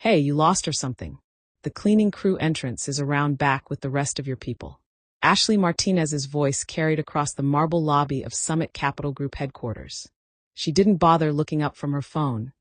Hey, you lost or something? The cleaning crew entrance is around back with the rest of your people. Ashley Martinez's voice carried across the marble lobby of Summit Capital Group headquarters. She didn't bother looking up from her phone,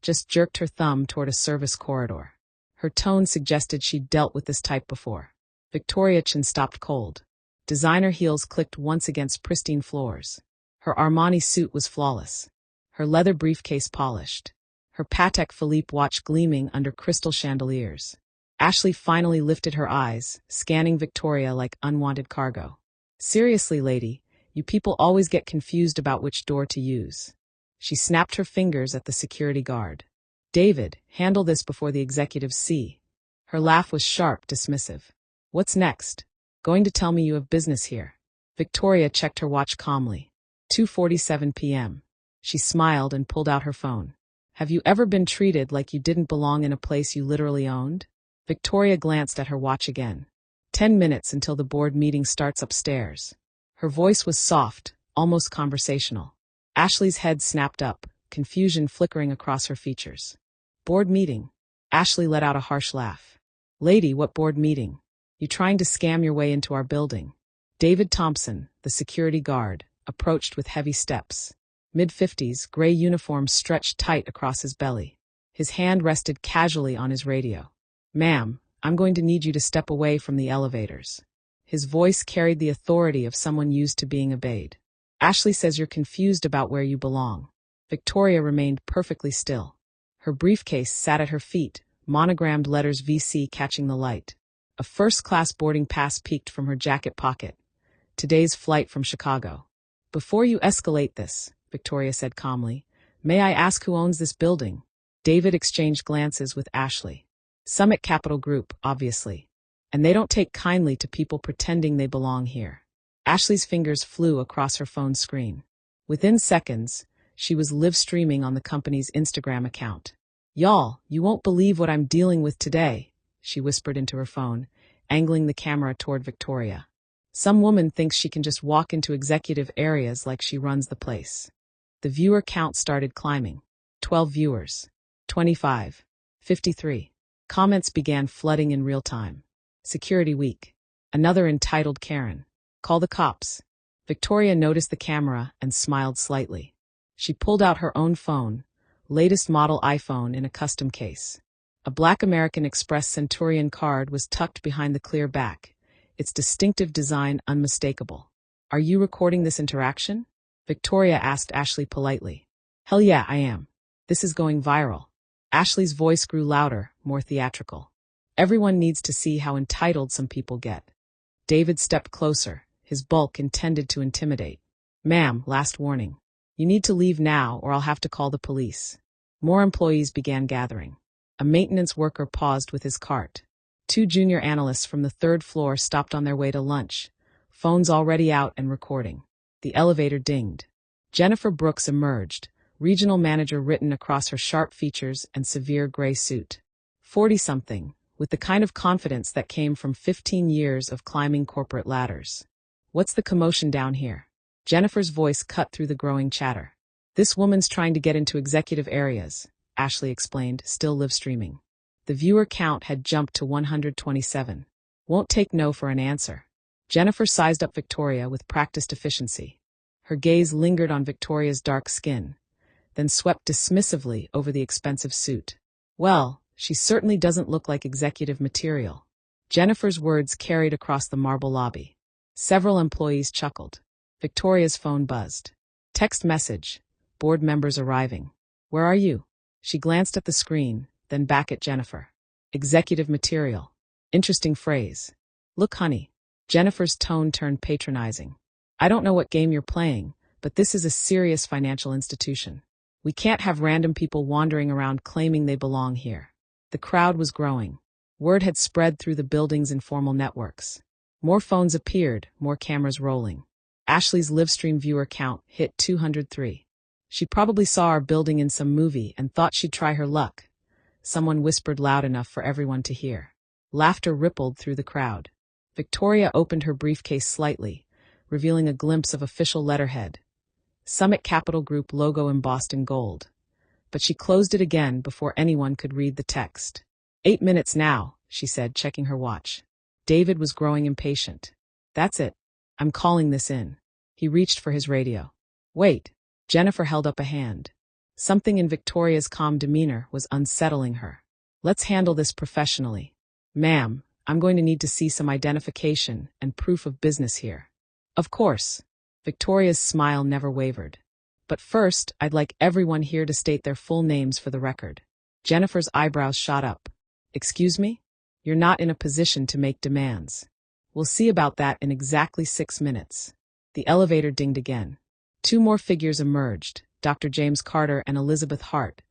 just jerked her thumb toward a service corridor. Her tone suggested she'd dealt with this type before. Victoria Chen stopped cold. Designer heels clicked once against pristine floors. Her Armani suit was flawless. Her leather briefcase polished. Her Patek Philippe watch gleaming under crystal chandeliers. Ashley finally lifted her eyes, scanning Victoria like unwanted cargo. Seriously, lady, you people always get confused about which door to use. She snapped her fingers at the security guard. David, handle this before the executives see. Her laugh was sharp, dismissive. What's next? Going to tell me you have business here? Victoria checked her watch calmly. 2:47 p.m. She smiled and pulled out her phone. Have you ever been treated like you didn't belong in a place you literally owned? Victoria glanced at her watch again. 10 minutes until the board meeting starts upstairs. Her voice was soft, almost conversational. Ashley's head snapped up, confusion flickering across her features. Board meeting? Ashley let out a harsh laugh. Lady, what board meeting? You trying to scam your way into our building? David Thompson, the security guard, approached with heavy steps. Mid-50s, gray uniform stretched tight across his belly. His hand rested casually on his radio. Ma'am, I'm going to need you to step away from the elevators. His voice carried the authority of someone used to being obeyed. Ashley says you're confused about where you belong. Victoria remained perfectly still. Her briefcase sat at her feet, monogrammed letters VC catching the light. A first-class boarding pass peeked from her jacket pocket. Today's flight from Chicago. Before you escalate this, Victoria said calmly, may I ask who owns this building? David exchanged glances with Ashley. Summit Capital Group, obviously. And they don't take kindly to people pretending they belong here. Ashley's fingers flew across her phone screen. Within seconds, she was live streaming on the company's Instagram account. Y'all, you won't believe what I'm dealing with today, she whispered into her phone, angling the camera toward Victoria. Some woman thinks she can just walk into executive areas like she runs the place. The viewer count started climbing. 12 viewers. 25. 53. Comments began flooding in real time. Security week. Another entitled Karen. Call the cops. Victoria noticed the camera and smiled slightly. She pulled out her own phone, latest model iPhone in a custom case. A black American Express Centurion card was tucked behind the clear back, its distinctive design unmistakable. Are you recording this interaction? Victoria asked Ashley politely. Hell yeah, I am. This is going viral. Ashley's voice grew louder, more theatrical. Everyone needs to see how entitled some people get. David stepped closer, his bulk intended to intimidate. Ma'am, last warning. You need to leave now or I'll have to call the police. More employees began gathering. A maintenance worker paused with his cart. 2 junior analysts from the 3rd floor stopped on their way to lunch, phones already out and recording. The elevator dinged. Jennifer Brooks emerged, regional manager written across her sharp features and severe gray suit. 40-something, with the kind of confidence that came from 15 years of climbing corporate ladders. What's the commotion down here? Jennifer's voice cut through the growing chatter. This woman's trying to get into executive areas, Ashley explained, still live streaming. The viewer count had jumped to 127. Won't take no for an answer. Jennifer sized up Victoria with practiced efficiency. Her gaze lingered on Victoria's dark skin, then swept dismissively over the expensive suit. Well, she certainly doesn't look like executive material. Jennifer's words carried across the marble lobby. Several employees chuckled. Victoria's phone buzzed. Text message. Board members arriving. Where are you? She glanced at the screen, then back at Jennifer. Executive material. Interesting phrase. Look, honey. Jennifer's tone turned patronizing. I don't know what game you're playing, but this is a serious financial institution. We can't have random people wandering around claiming they belong here. The crowd was growing. Word had spread through the building's informal networks. More phones appeared, more cameras rolling. Ashley's livestream viewer count hit 203. She probably saw our building in some movie and thought she'd try her luck. Someone whispered loud enough for everyone to hear. Laughter rippled through the crowd. Victoria opened her briefcase slightly, revealing a glimpse of official letterhead. Summit Capital Group logo embossed in gold. But she closed it again before anyone could read the text. 8 minutes now, she said, checking her watch. David was growing impatient. That's it. I'm calling this in. He reached for his radio. Wait. Jennifer held up a hand. Something in Victoria's calm demeanor was unsettling her. Let's handle this professionally. Ma'am, I'm going to need to see some identification and proof of business here. Of course. Victoria's smile never wavered. But first, I'd like everyone here to state their full names for the record. Jennifer's eyebrows shot up. Excuse me? You're not in a position to make demands. We'll see about that in exactly 6 minutes. The elevator dinged again. 2 more figures emerged, Dr. James Carter and Elizabeth Hart,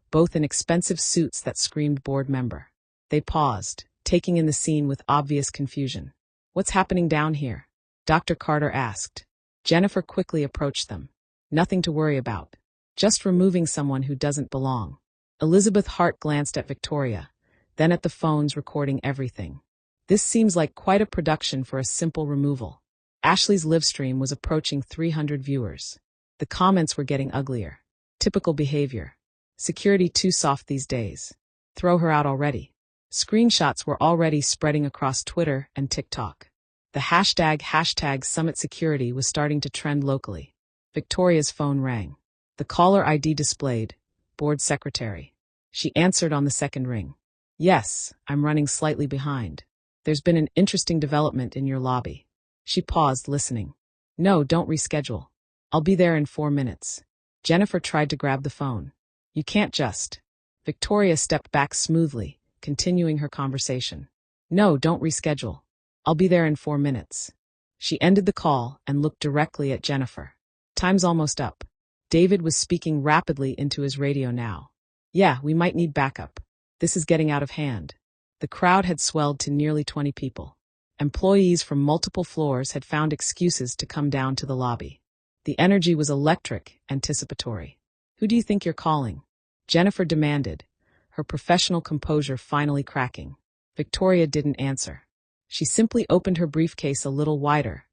both in expensive suits that screamed board member. They paused, taking in the scene with obvious confusion. What's happening down here? Dr. Carter asked. Jennifer quickly approached them. Nothing to worry about. Just removing someone who doesn't belong. Elizabeth Hart glanced at Victoria, then at the phones recording everything. This seems like quite a production for a simple removal. Ashley's live stream was approaching 300 viewers. The comments were getting uglier. Typical behavior. Security too soft these days. Throw her out already. Screenshots were already spreading across Twitter and TikTok. The hashtag Summit Security was starting to trend locally. Victoria's phone rang. The caller ID displayed, board secretary. She answered on the second ring. Yes, I'm running slightly behind. There's been an interesting development in your lobby. She paused, listening. No, don't reschedule. I'll be there in 4 minutes. Jennifer tried to grab the phone. You can't just. Victoria stepped back smoothly, continuing her conversation. No, don't reschedule. I'll be there in 4 minutes. She ended the call and looked directly at Jennifer. Time's almost up. David was speaking rapidly into his radio now. Yeah, we might need backup. This is getting out of hand. The crowd had swelled to nearly 20 people. Employees from multiple floors had found excuses to come down to the lobby. The energy was electric, anticipatory. Who do you think you're calling? Jennifer demanded, her professional composure finally cracking. Victoria didn't answer. She simply opened her briefcase a little wider,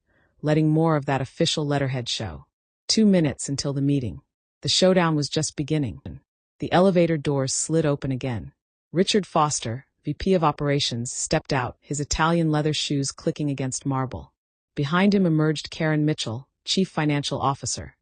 letting more of that official letterhead show. 2 minutes until the meeting. The showdown was just beginning. The elevator doors slid open again. Richard Foster, VP of Operations, stepped out, his Italian leather shoes clicking against marble. Behind him emerged Karen Mitchell, Chief Financial Officer,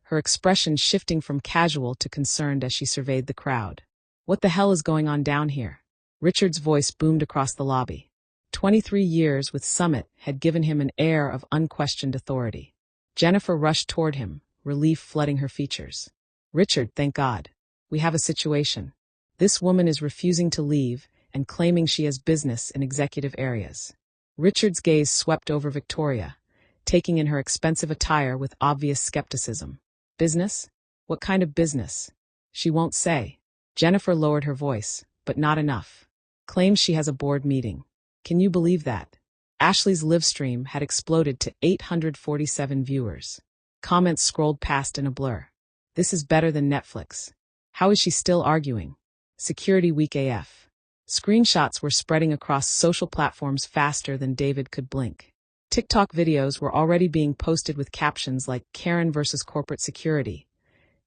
her expression shifting from casual to concerned as she surveyed the crowd. What the hell is going on down here? Richard's voice boomed across the lobby. 23 years with Summit had given him an air of unquestioned authority. Jennifer rushed toward him, relief flooding her features. Richard, thank God. We have a situation. This woman is refusing to leave and claiming she has business in executive areas. Richard's gaze swept over Victoria, taking in her expensive attire with obvious skepticism. Business? What kind of business? She won't say. Jennifer lowered her voice, but not enough. Claims she has a board meeting. Can you believe that? Ashley's live stream had exploded to 847 viewers. Comments scrolled past in a blur. This is better than Netflix. How is she still arguing? Security weak AF. Screenshots were spreading across social platforms faster than David could blink. TikTok videos were already being posted with captions like Karen versus corporate security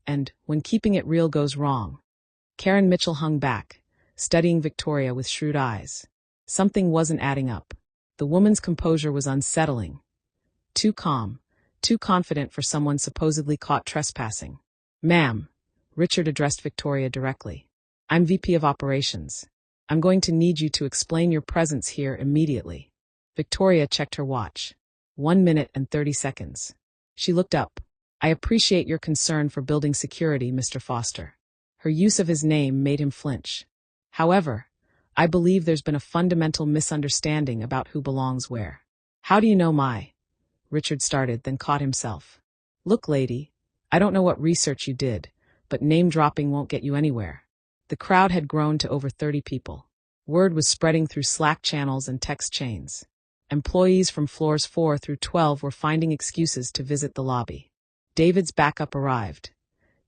and when keeping it real goes wrong. Karen Mitchell hung back, studying Victoria with shrewd eyes. Something wasn't adding up. The woman's composure was unsettling. Too calm, too confident for someone supposedly caught trespassing. Ma'am, Richard addressed Victoria directly. I'm VP of Operations. I'm going to need you to explain your presence here immediately. Victoria checked her watch. 1 minute and 30 seconds. She looked up. I appreciate your concern for building security, Mr. Foster. Her use of his name made him flinch. However, I believe there's been a fundamental misunderstanding about who belongs where. How do you know my? Richard started, then caught himself. Look, lady, I don't know what research you did, but name-dropping won't get you anywhere. The crowd had grown to over 30 people. Word was spreading through Slack channels and text chains. Employees from floors 4 through 12 were finding excuses to visit the lobby. David's backup arrived.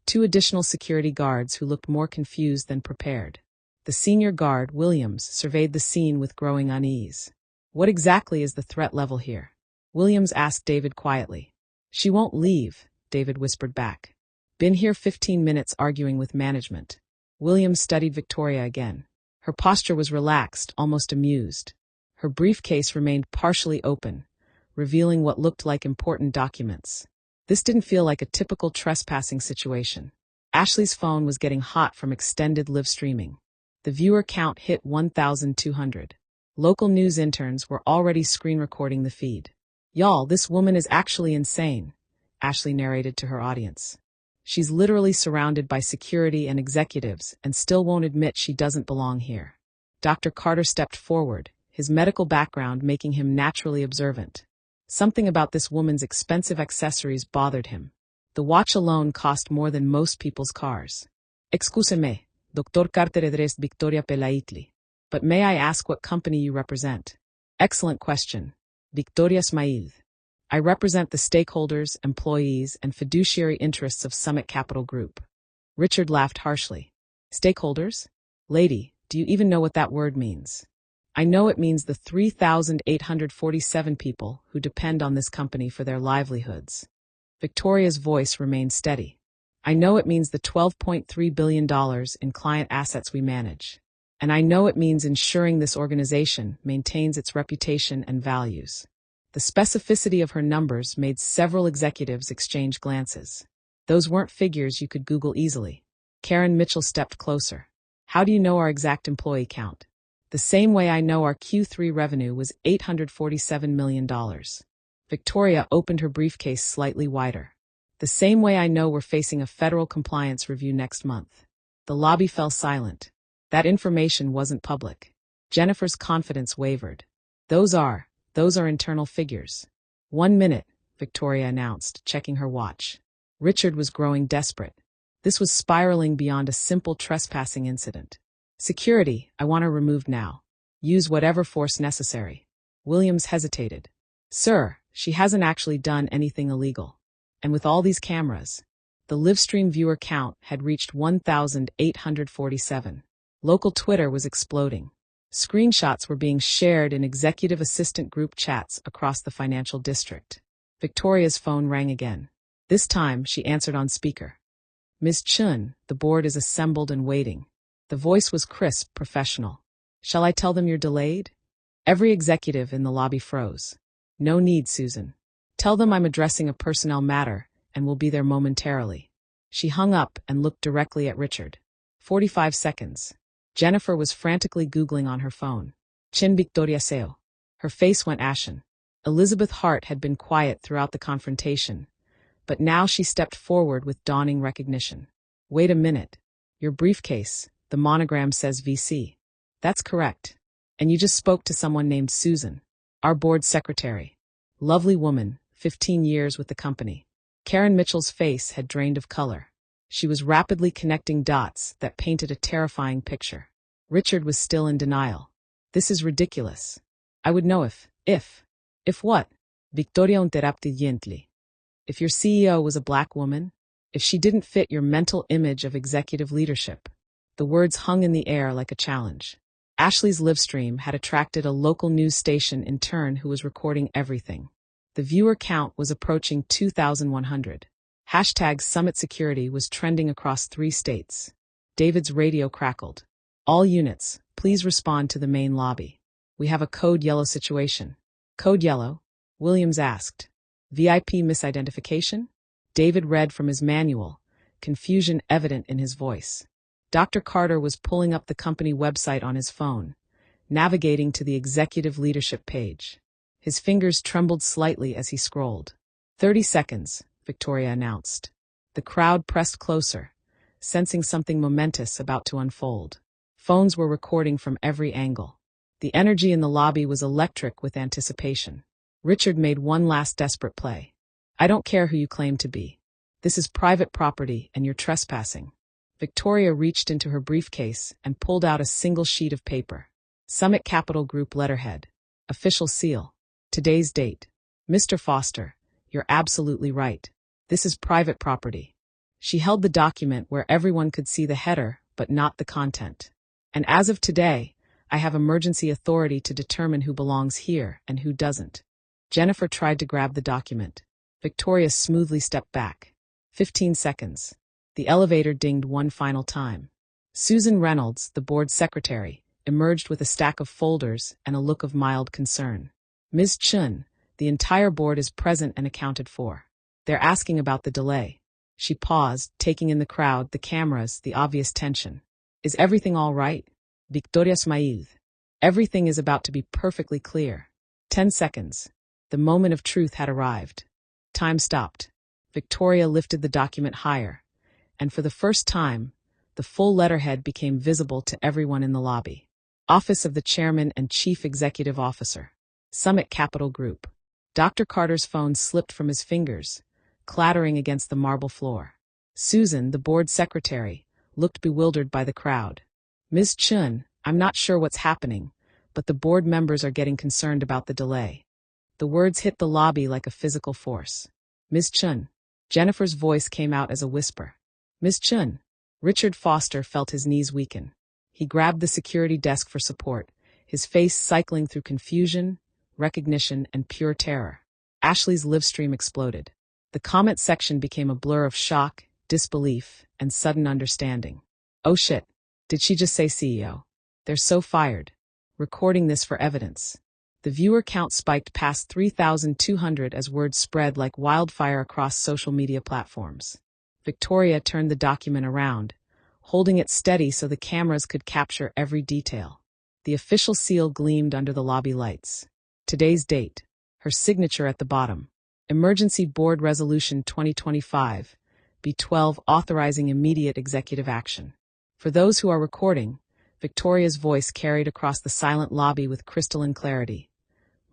2 additional security guards who looked more confused than prepared. The senior guard, Williams, surveyed the scene with growing unease. What exactly is the threat level here? Williams asked David quietly. She won't leave, David whispered back. Been here 15 minutes arguing with management. Williams studied Victoria again. Her posture was relaxed, almost amused. Her briefcase remained partially open, revealing what looked like important documents. This didn't feel like a typical trespassing situation. Ashley's phone was getting hot from extended live streaming. The viewer count hit 1,200. Local news interns were already screen recording the feed. "Y'all, this woman is actually insane," Ashley narrated to her audience. "She's literally surrounded by security and executives and still won't admit she doesn't belong here." Dr. Carter stepped forward, his medical background making him naturally observant. Something about this woman's expensive accessories bothered him. The watch alone cost more than most people's cars. "Excuse-me, Dr. Carter addressed Victoria politely. But may I ask what company you represent?" "Excellent question. Victoria Ismail. I represent the stakeholders, employees, and fiduciary interests of Summit Capital Group." Richard laughed harshly. "Stakeholders? Lady, do you even know what that word means?" "I know it means the 3,847 people who depend on this company for their livelihoods." Victoria's voice remained steady. "I know it means the $12.3 billion in client assets we manage. And I know it means ensuring this organization maintains its reputation and values." The specificity of her numbers made several executives exchange glances. Those weren't figures you could Google easily. Karen Mitchell stepped closer. "How do you know our exact employee count?" "The same way I know our Q3 revenue was $847 million. Victoria opened her briefcase slightly wider. "The same way I know we're facing a federal compliance review next month." The lobby fell silent. That information wasn't public. Jennifer's confidence wavered. Those are internal figures." "1 minute," Victoria announced, checking her watch. Richard was growing desperate. This was spiraling beyond a simple trespassing incident. "Security, I want her removed now. Use whatever force necessary." Williams hesitated. "Sir, she hasn't actually done anything illegal. And with all these cameras." The livestream viewer count had reached 1,847. Local Twitter was exploding. Screenshots were being shared in executive assistant group chats across the financial district. Victoria's phone rang again. This time, she answered on speaker. "Ms. Chun, the board is assembled and waiting." The voice was crisp, professional. "Shall I tell them you're delayed?" Every executive in the lobby froze. "No need, Susan. Tell them I'm addressing a personnel matter and will be there momentarily." She hung up and looked directly at Richard. 45 seconds. Jennifer was frantically Googling on her phone. "Chin Victoria Seo." Her face went ashen. Elizabeth Hart had been quiet throughout the confrontation, but now she stepped forward with dawning recognition. "Wait a minute. Your briefcase, the monogram says VC." "That's correct. And you just spoke to someone named Susan, our board secretary. Lovely woman, 15 years with the company." Karen Mitchell's face had drained of color. She was rapidly connecting dots that painted a terrifying picture. Richard was still in denial. "This is ridiculous. I would know if what?" Victoria interrupted gently. "If your CEO was a black woman? If she didn't fit your mental image of executive leadership?" The words hung in the air like a challenge. Ashley's livestream had attracted a local news station in turn who was recording everything. The viewer count was approaching 2,100. Hashtag Summit Security was trending across 3 states. David's radio crackled. "All units, please respond to the main lobby. We have a code yellow situation." "Code yellow?" Williams asked. "VIP misidentification?" David read from his manual, confusion evident in his voice. Dr. Carter was pulling up the company website on his phone, navigating to the executive leadership page. His fingers trembled slightly as he scrolled. 30 seconds, Victoria announced. The crowd pressed closer, sensing something momentous about to unfold. Phones were recording from every angle. The energy in the lobby was electric with anticipation. Richard made one last desperate play. "I don't care who you claim to be. This is private property and you're trespassing." Victoria reached into her briefcase and pulled out a single sheet of paper. Summit Capital Group letterhead. Official seal. Today's date. "Mr. Foster, you're absolutely right. This is private property." She held the document where everyone could see the header, but not the content. "And as of today, I have emergency authority to determine who belongs here and who doesn't." Jennifer tried to grab the document. Victoria smoothly stepped back. 15 seconds. The elevator dinged one final time. Susan Reynolds, the board secretary, emerged with a stack of folders and a look of mild concern. Ms. Chen, the entire board is present and accounted for. They're asking about the delay. She paused, taking in the crowd, the cameras, the obvious tension. Is everything all right? Victoria smiled. Everything is about to be perfectly clear. 10 seconds. The moment of truth had arrived. Time stopped. Victoria lifted the document higher, and for the first time, the full letterhead became visible to everyone in the lobby. Office of the Chairman and Chief Executive Officer. Summit Capital Group. Dr. Carter's phone slipped from his fingers, clattering against the marble floor. Susan, the board secretary, looked bewildered by the crowd. Ms. Chen, I'm not sure what's happening, but the board members are getting concerned about the delay. The words hit the lobby like a physical force. Ms. Chen. Jennifer's voice came out as a whisper. Ms. Chen. Richard Foster felt his knees weaken. He grabbed the security desk for support, his face cycling through confusion, recognition, and pure terror. Ashley's live stream exploded. The comment section became a blur of shock, disbelief, and sudden understanding. Oh shit. Did she just say CEO? They're so fired. Recording this for evidence. The viewer count spiked past 3,200 as words spread like wildfire across social media platforms. Victoria turned the document around, holding it steady so the cameras could capture every detail. The official seal gleamed under the lobby lights. Today's date. Her signature at the bottom. Emergency Board Resolution 2025, B12 authorizing immediate executive action. For those who are recording, Victoria's voice carried across the silent lobby with crystalline clarity.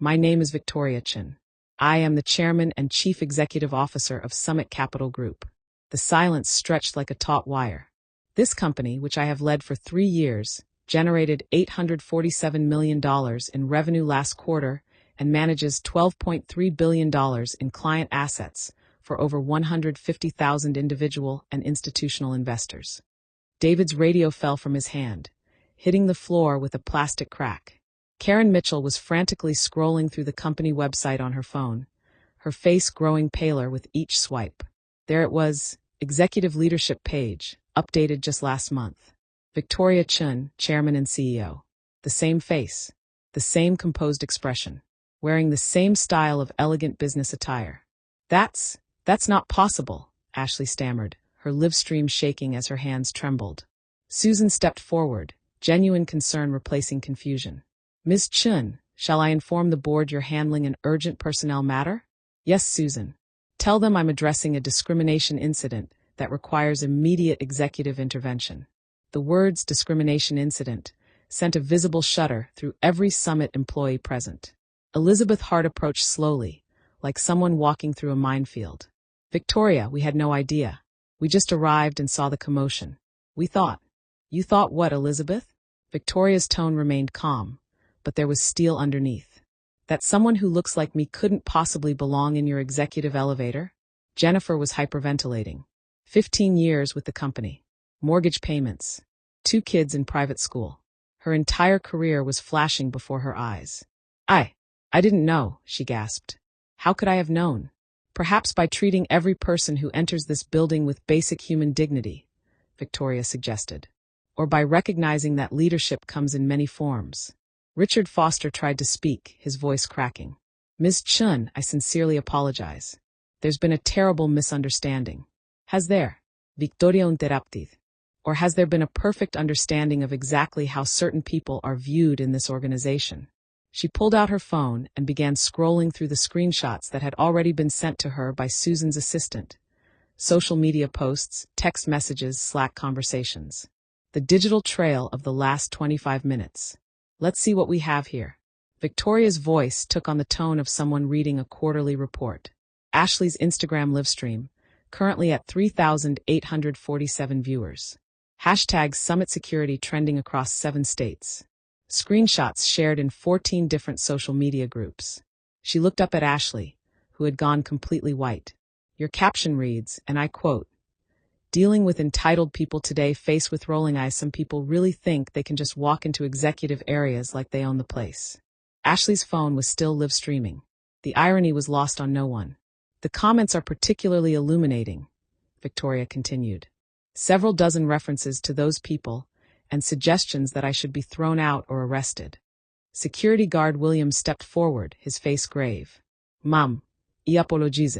My name is Victoria Chen. I am the Chairman and Chief Executive Officer of Summit Capital Group. The silence stretched like a taut wire. This company, which I have led for 3 years, generated $847 million in revenue last quarter and manages $12.3 billion in client assets for over 150,000 individual and institutional investors. David's radio fell from his hand, hitting the floor with a plastic crack. Karen Mitchell was frantically scrolling through the company website on her phone, her face growing paler with each swipe. There it was, Executive Leadership page, updated just last month. Victoria Chen, Chairman and CEO. The same face, the same composed expression, wearing the same style of elegant business attire. That's not possible, Ashley stammered, her live stream shaking as her hands trembled. Susan stepped forward, genuine concern replacing confusion. Ms. Chen, shall I inform the board you're handling an urgent personnel matter? Yes, Susan. Tell them I'm addressing a discrimination incident that requires immediate executive intervention. The words discrimination incident sent a visible shudder through every Summit employee present. Elizabeth Hart approached slowly, like someone walking through a minefield. Victoria, we had no idea. We just arrived and saw the commotion. We thought. You thought what, Elizabeth? Victoria's tone remained calm, but there was steel underneath. That someone who looks like me couldn't possibly belong in your executive elevator? Jennifer was hyperventilating. 15 years with the company. Mortgage payments. 2 kids in private school. Her entire career was flashing before her eyes. I didn't know, she gasped. How could I have known? Perhaps by treating every person who enters this building with basic human dignity, Victoria suggested. Or by recognizing that leadership comes in many forms. Richard Foster tried to speak, his voice cracking. Ms. Chen, I sincerely apologize. There's been a terrible misunderstanding. Has there? Victoria interrupted. Or has there been a perfect understanding of exactly how certain people are viewed in this organization? She pulled out her phone and began scrolling through the screenshots that had already been sent to her by Susan's assistant. Social media posts, text messages, Slack conversations. The digital trail of the last 25 minutes. Let's see what we have here. Victoria's voice took on the tone of someone reading a quarterly report. Ashley's Instagram livestream, currently at 3,847 viewers. Hashtag Summit Security trending across 7 states. Screenshots shared in 14 different social media groups. She looked up at Ashley, who had gone completely white. Your caption reads, and I quote, "Dealing with entitled people today faced with rolling eyes, some people really think they can just walk into executive areas like they own the place." Ashley's phone was still live streaming. The irony was lost on no one. The comments are particularly illuminating, Victoria continued. Several dozen references to those people, and suggestions that I should be thrown out or arrested. Security guard William stepped forward, his face grave. Ma'am, I apologize.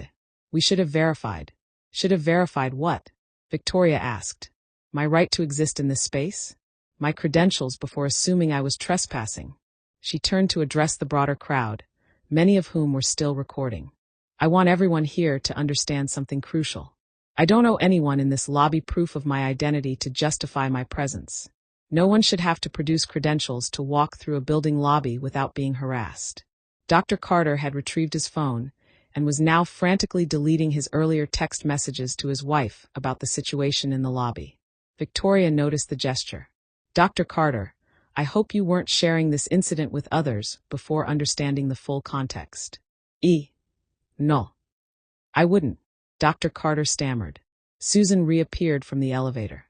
We should have verified. Should have verified what? Victoria asked. My right to exist in this space? My credentials before assuming I was trespassing. She turned to address the broader crowd, many of whom were still recording. I want everyone here to understand something crucial. I don't owe anyone in this lobby proof of my identity to justify my presence. No one should have to produce credentials to walk through a building lobby without being harassed. Dr. Carter had retrieved his phone and was now frantically deleting his earlier text messages to his wife about the situation in the lobby. Victoria noticed the gesture. Dr. Carter, I hope you weren't sharing this incident with others before understanding the full context. No. I wouldn't, Dr. Carter stammered. Susan reappeared from the elevator.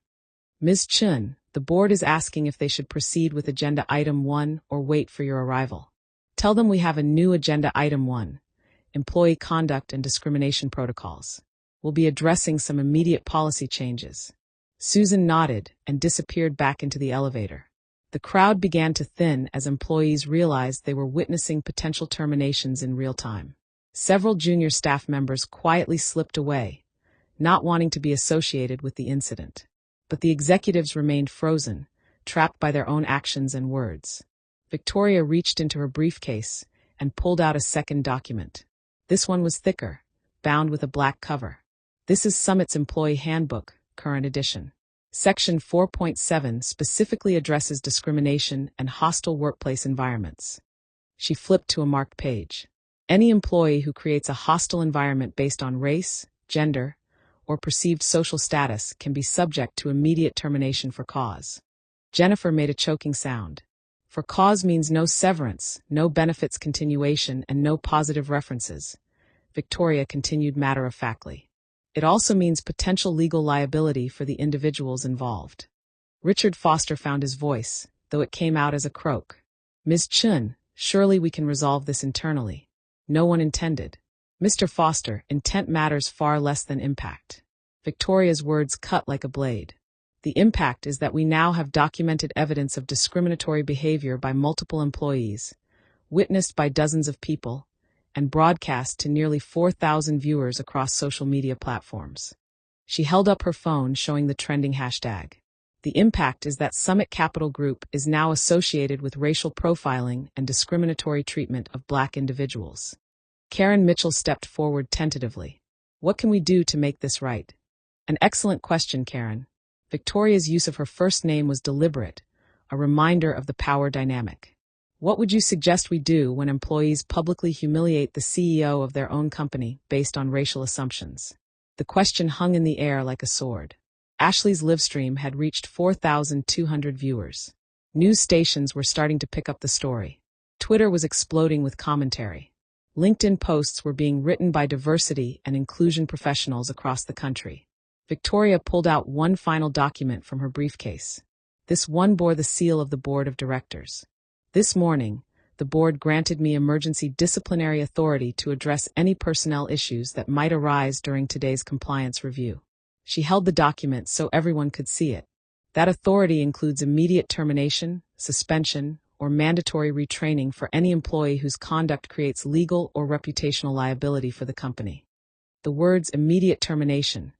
Ms. Chen, the board is asking if they should proceed with Agenda Item 1 or wait for your arrival. Tell them we have a new Agenda Item 1, Employee Conduct and Discrimination Protocols. We'll be addressing some immediate policy changes. Susan nodded and disappeared back into the elevator. The crowd began to thin as employees realized they were witnessing potential terminations in real time. Several junior staff members quietly slipped away, not wanting to be associated with the incident. But the executives remained frozen, trapped by their own actions and words. Victoria reached into her briefcase and pulled out a second document. This one was thicker, bound with a black cover. This is Summit's Employee Handbook, current edition. Section 4.7 specifically addresses discrimination and hostile workplace environments. She flipped to a marked page. Any employee who creates a hostile environment based on race, gender, or perceived social status can be subject to immediate termination for cause. Jennifer made a choking sound. For cause means no severance, no benefits continuation, and no positive references. Victoria continued matter-of-factly. It also means potential legal liability for the individuals involved. Richard Foster found his voice, though it came out as a croak. Ms. Chen, surely we can resolve this internally. No one intended. Mr. Foster, intent matters far less than impact. Victoria's words cut like a blade. The impact is that we now have documented evidence of discriminatory behavior by multiple employees, witnessed by dozens of people, and broadcast to nearly 4,000 viewers across social media platforms. She held up her phone showing the trending hashtag. The impact is that Summit Capital Group is now associated with racial profiling and discriminatory treatment of Black individuals. Karen Mitchell stepped forward tentatively. What can we do to make this right? An excellent question, Karen. Victoria's use of her first name was deliberate, a reminder of the power dynamic. What would you suggest we do when employees publicly humiliate the CEO of their own company based on racial assumptions? The question hung in the air like a sword. Ashley's livestream had reached 4,200 viewers. News stations were starting to pick up the story. Twitter was exploding with commentary. LinkedIn posts were being written by diversity and inclusion professionals across the country. Victoria pulled out one final document from her briefcase. This one bore the seal of the board of directors. This morning, the board granted me emergency disciplinary authority to address any personnel issues that might arise during today's compliance review. She held the document so everyone could see it. That authority includes immediate termination, suspension, or mandatory retraining for any employee whose conduct creates legal or reputational liability for the company. The words immediate termination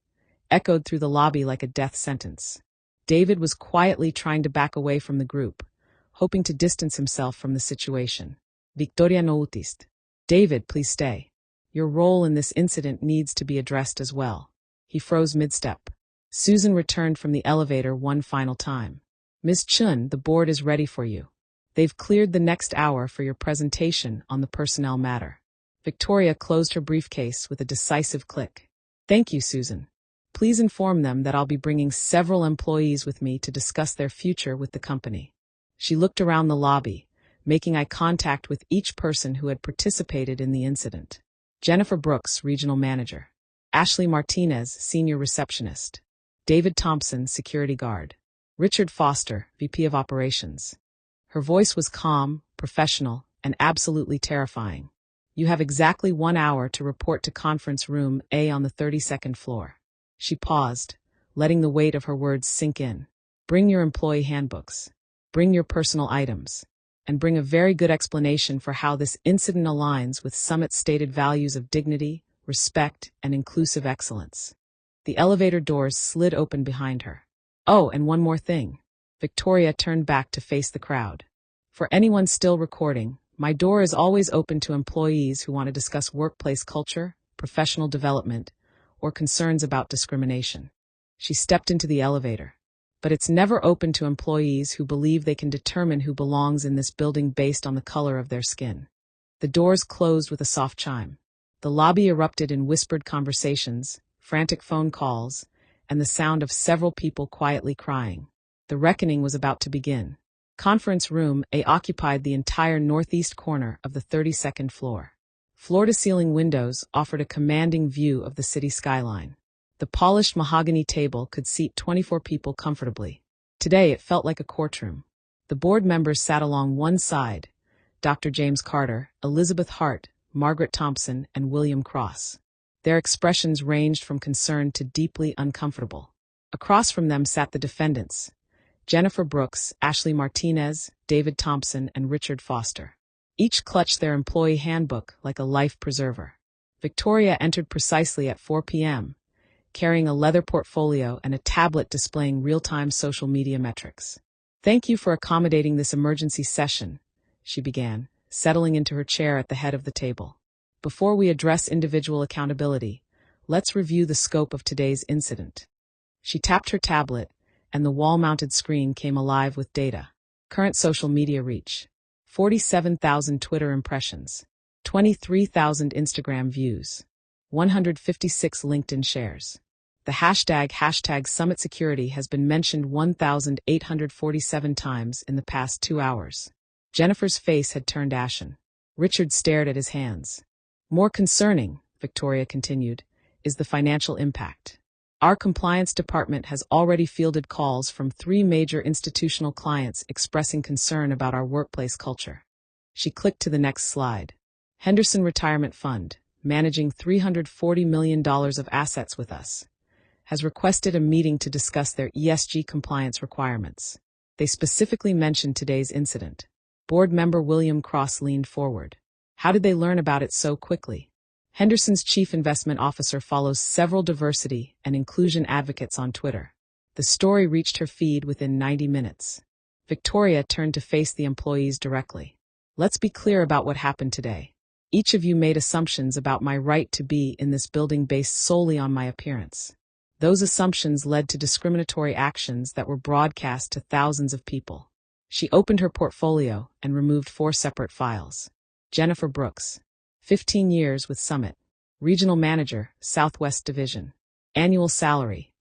echoed through the lobby like a death sentence. David was quietly trying to back away from the group, hoping to distance himself from the situation. Victoria no utist. David, please stay. Your role in this incident needs to be addressed as well. He froze mid-step. Susan returned from the elevator one final time. Ms. Chun, the board is ready for you. They've cleared the next hour for your presentation on the personnel matter. Victoria closed her briefcase with a decisive click. Thank you, Susan. Please inform them that I'll be bringing several employees with me to discuss their future with the company. She looked around the lobby, making eye contact with each person who had participated in the incident. Jennifer Brooks, Regional Manager. Ashley Martinez, Senior Receptionist. David Thompson, Security Guard. Richard Foster, VP of Operations. Her voice was calm, professional, and absolutely terrifying. You have exactly 1 hour to report to conference room A on the 32nd floor. She paused, letting the weight of her words sink in. Bring your employee handbooks. Bring your personal items. And bring a very good explanation for how this incident aligns with Summit's stated values of dignity, respect, and inclusive excellence. The elevator doors slid open behind her. Oh, and one more thing. Victoria turned back to face the crowd. For anyone still recording, my door is always open to employees who want to discuss workplace culture, professional development, or concerns about discrimination. She stepped into the elevator. But it's never open to employees who believe they can determine who belongs in this building based on the color of their skin. The doors closed with a soft chime. The lobby erupted in whispered conversations, frantic phone calls, and the sound of several people quietly crying. The reckoning was about to begin. Conference Room A occupied the entire northeast corner of the 32nd floor. Floor-to-ceiling windows offered a commanding view of the city skyline. The polished mahogany table could seat 24 people comfortably. Today it felt like a courtroom. The board members sat along one side: Dr. James Carter, Elizabeth Hart, Margaret Thompson, and William Cross. Their expressions ranged from concerned to deeply uncomfortable. Across from them sat the defendants: Jennifer Brooks, Ashley Martinez, David Thompson, and Richard Foster. Each clutched their employee handbook like a life preserver. Victoria entered precisely at 4 p.m., carrying a leather portfolio and a tablet displaying real-time social media metrics. "Thank you for accommodating this emergency session," she began, settling into her chair at the head of the table. "Before we address individual accountability, let's review the scope of today's incident." She tapped her tablet, and the wall-mounted screen came alive with data. Current social media reach: 47,000 Twitter impressions, 23,000 Instagram views, 156 LinkedIn shares. The hashtag Summit Security has been mentioned 1,847 times in the past 2 hours. Jennifer's face had turned ashen. Richard stared at his hands. "More concerning," Victoria continued, "is the financial impact. Our compliance department has already fielded calls from 3 major institutional clients expressing concern about our workplace culture." She clicked to the next slide. Henderson Retirement Fund, managing $340 million of assets with us, has requested a meeting to discuss their ESG compliance requirements. They specifically mentioned today's incident. Board member William Cross leaned forward. "How did they learn about it so quickly?" Henderson's chief investment officer follows several diversity and inclusion advocates on Twitter. The story reached her feed within 90 minutes. Victoria turned to face the employees directly. "Let's be clear about what happened today. Each of you made assumptions about my right to be in this building based solely on my appearance. Those assumptions led to discriminatory actions that were broadcast to thousands of people." She opened her portfolio and removed 4 separate files. Jennifer Brooks, 15 years with Summit. Regional Manager, Southwest Division. Annual salary,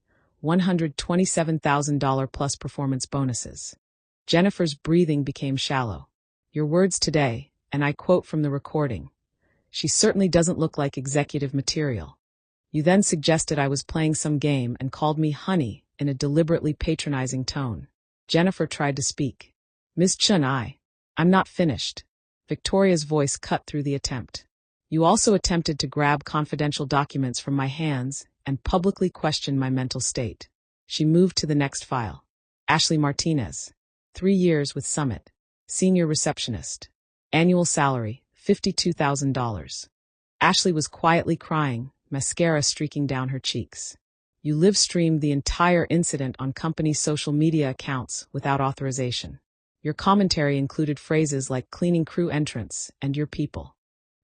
$127,000 plus performance bonuses. Jennifer's breathing became shallow. "Your words today," and I quote from the recording, "She certainly doesn't look like executive material. You then suggested I was playing some game and called me honey in a deliberately patronizing tone." Jennifer tried to speak. "Ms. Chen, I'm not finished." Victoria's voice cut through the attempt. "You also attempted to grab confidential documents from my hands and publicly question my mental state." She moved to the next file. Ashley Martinez, 3 years with Summit. Senior receptionist. Annual salary, $52,000. Ashley was quietly crying, mascara streaking down her cheeks. "You live-streamed the entire incident on company social media accounts without authorization. Your commentary included phrases like cleaning crew entrance and your people.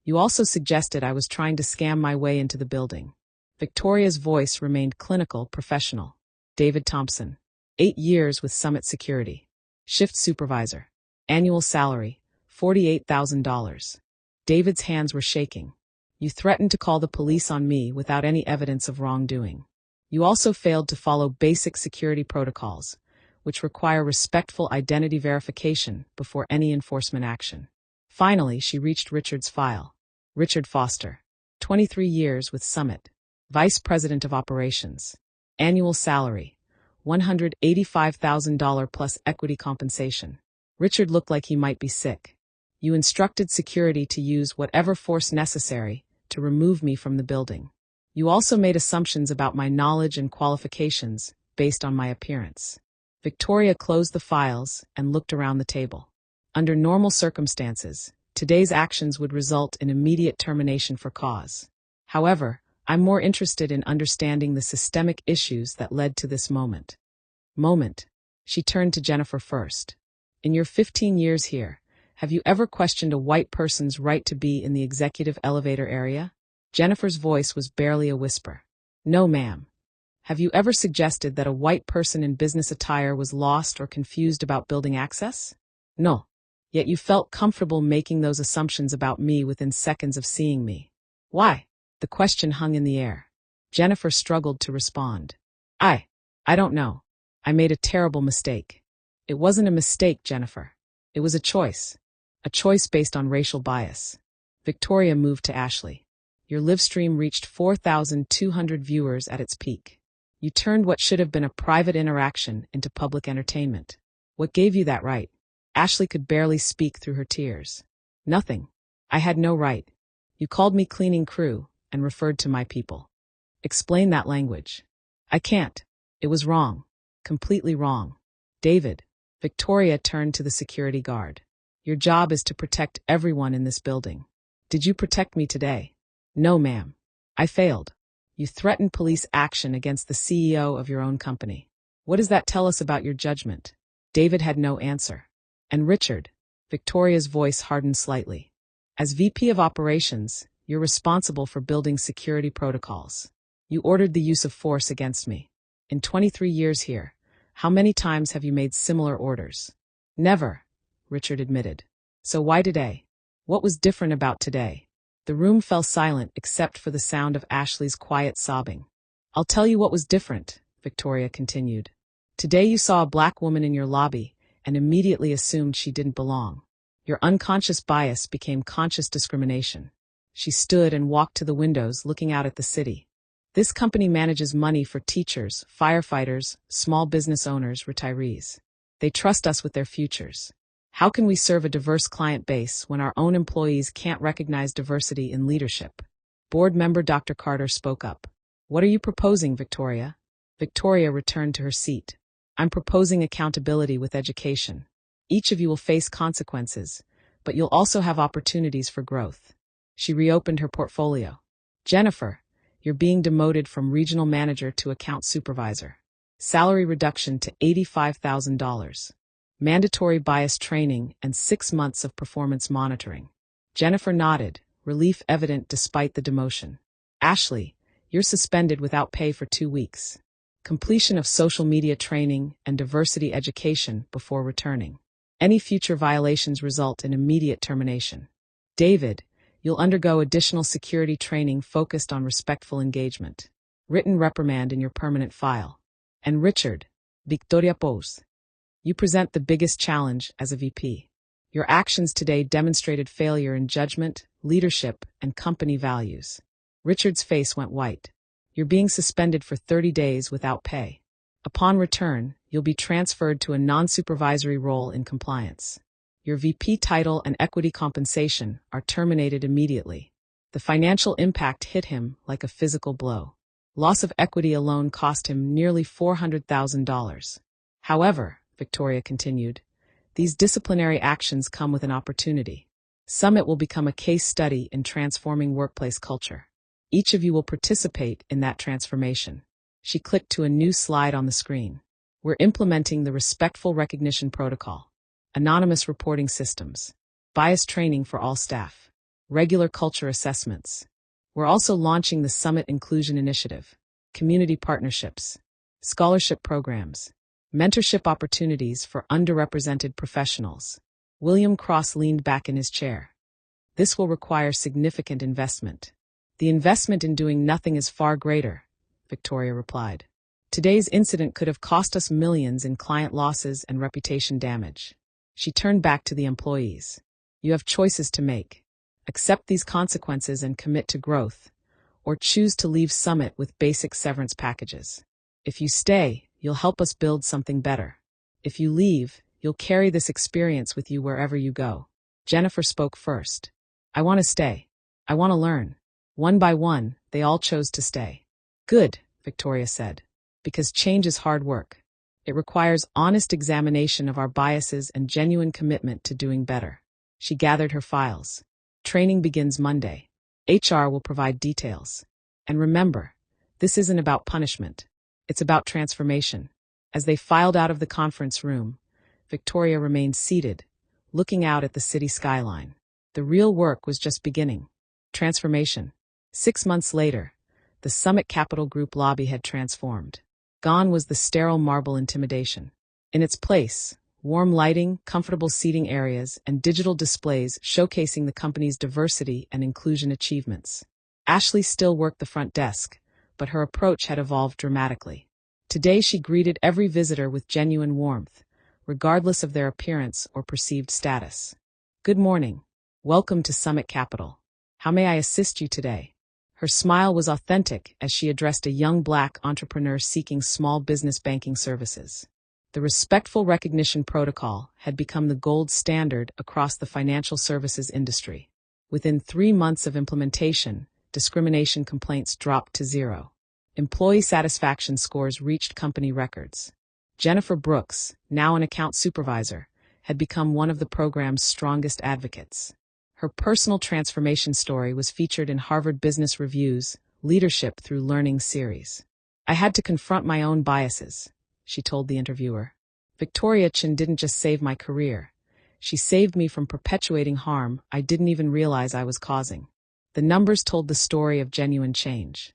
You also suggested I was trying to scam my way into the building." Victoria's voice remained clinical, professional. David Thompson, 8 years with Summit Security. Shift supervisor. Annual salary, $48,000. David's hands were shaking. "You threatened to call the police on me without any evidence of wrongdoing. You also failed to follow basic security protocols, which require respectful identity verification before any enforcement action." Finally, she reached Richard's file. Richard Foster, 23 years with Summit. Vice President of Operations. Annual salary, $185,000 plus equity compensation. Richard looked like he might be sick. "You instructed security to use whatever force necessary to remove me from the building. You also made assumptions about my knowledge and qualifications based on my appearance." Victoria closed the files and looked around the table. Under normal circumstances, today's actions would result in immediate termination for cause. However, I'm more interested in understanding the systemic issues that led to this moment. She turned to Jennifer first. In your 15 years here, have you ever questioned a white person's right to be in the executive elevator area? Jennifer's voice was barely a whisper. No, ma'am. Have you ever suggested that a white person in business attire was lost or confused about building access? No. Yet you felt comfortable making those assumptions about me within seconds of seeing me. Why? The question hung in the air. Jennifer struggled to respond. I don't know. I made a terrible mistake. It wasn't a mistake, Jennifer. It was a choice. A choice based on racial bias. Victoria moved to Ashley. Your live stream reached 4,200 viewers at its peak. You turned what should have been a private interaction into public entertainment. What gave you that right? Ashley could barely speak through her tears. Nothing. I had no right. You called me cleaning crew and referred to my people. Explain that language. I can't. It was wrong. Completely wrong. David. Victoria turned to the security guard. Your job is to protect everyone in this building. Did you protect me today? No, ma'am. I failed. You threatened police action against the CEO of your own company. What does that tell us about your judgment? David had no answer. And Richard. Victoria's voice hardened slightly. As VP of Operations, you're responsible for building security protocols. You ordered the use of force against me. In 23 years here, how many times have you made similar orders? Never, Richard admitted. So why today? What was different about today? The room fell silent except for the sound of Ashley's quiet sobbing. I'll tell you what was different, Victoria continued. Today you saw a black woman in your lobby and immediately assumed she didn't belong. Your unconscious bias became conscious discrimination. She stood and walked to the windows looking out at the city. This company manages money for teachers, firefighters, small business owners, retirees. They trust us with their futures. How can we serve a diverse client base when our own employees can't recognize diversity in leadership? Board member Dr. Carter spoke up. What are you proposing, Victoria? Victoria returned to her seat. I'm proposing accountability with education. Each of you will face consequences, but you'll also have opportunities for growth. She reopened her portfolio. Jennifer, you're being demoted from regional manager to account supervisor. Salary reduction to $85,000. Mandatory bias training and 6 months of performance monitoring. Jennifer nodded, relief evident despite the demotion. Ashley, you're suspended without pay for 2 weeks. Completion of social media training and diversity education before returning. Any future violations result in immediate termination. David, you'll undergo additional security training focused on respectful engagement. Written reprimand in your permanent file. And Richard, Victoria Pose. You present the biggest challenge as a VP. Your actions today demonstrated failure in judgment, leadership, and company values. Richard's face went white. You're being suspended for 30 days without pay. Upon return, you'll be transferred to a non-supervisory role in compliance. Your VP title and equity compensation are terminated immediately. The financial impact hit him like a physical blow. Loss of equity alone cost him nearly $400,000. However, Victoria continued, these disciplinary actions come with an opportunity. Summit will become a case study in transforming workplace culture. Each of you will participate in that transformation. She clicked to a new slide on the screen. We're implementing the Respectful Recognition Protocol. Anonymous reporting systems. Bias training for all staff. Regular culture assessments. We're also launching the Summit Inclusion Initiative. Community partnerships. Scholarship programs. Mentorship opportunities for underrepresented professionals. William Cross leaned back in his chair. This will require significant investment. The investment in doing nothing is far greater, Victoria replied. Today's incident could have cost us millions in client losses and reputation damage. She turned back to the employees. You have choices to make. Accept these consequences and commit to growth, or choose to leave Summit with basic severance packages. If you stay, you'll help us build something better. If you leave, you'll carry this experience with you wherever you go. Jennifer spoke first. I want to stay. I want to learn. One by one, they all chose to stay. Good, Victoria said. Because change is hard work. It requires honest examination of our biases and genuine commitment to doing better. She gathered her files. Training begins Monday. HR will provide details. And remember, this isn't about punishment. It's about transformation. As they filed out of the conference room, Victoria remained seated, looking out at the city skyline. The real work was just beginning. Transformation. 6 months later, the Summit Capital Group lobby had transformed. Gone was the sterile marble intimidation. In its place, warm lighting, comfortable seating areas, and digital displays showcasing the company's diversity and inclusion achievements. Ashley still worked the front desk, but her approach had evolved dramatically. Today she greeted every visitor with genuine warmth, regardless of their appearance or perceived status. Good morning. Welcome to Summit Capital. How may I assist you today? Her smile was authentic as she addressed a young Black entrepreneur seeking small business banking services. The respectful recognition protocol had become the gold standard across the financial services industry. Within 3 months of implementation, discrimination complaints dropped to 0. Employee satisfaction scores reached company records. Jennifer Brooks, now an account supervisor, had become one of the program's strongest advocates. Her personal transformation story was featured in Harvard Business Review's Leadership Through Learning series. I had to confront my own biases, she told the interviewer. Victoria Chen didn't just save my career. She saved me from perpetuating harm I didn't even realize I was causing. The numbers told the story of genuine change.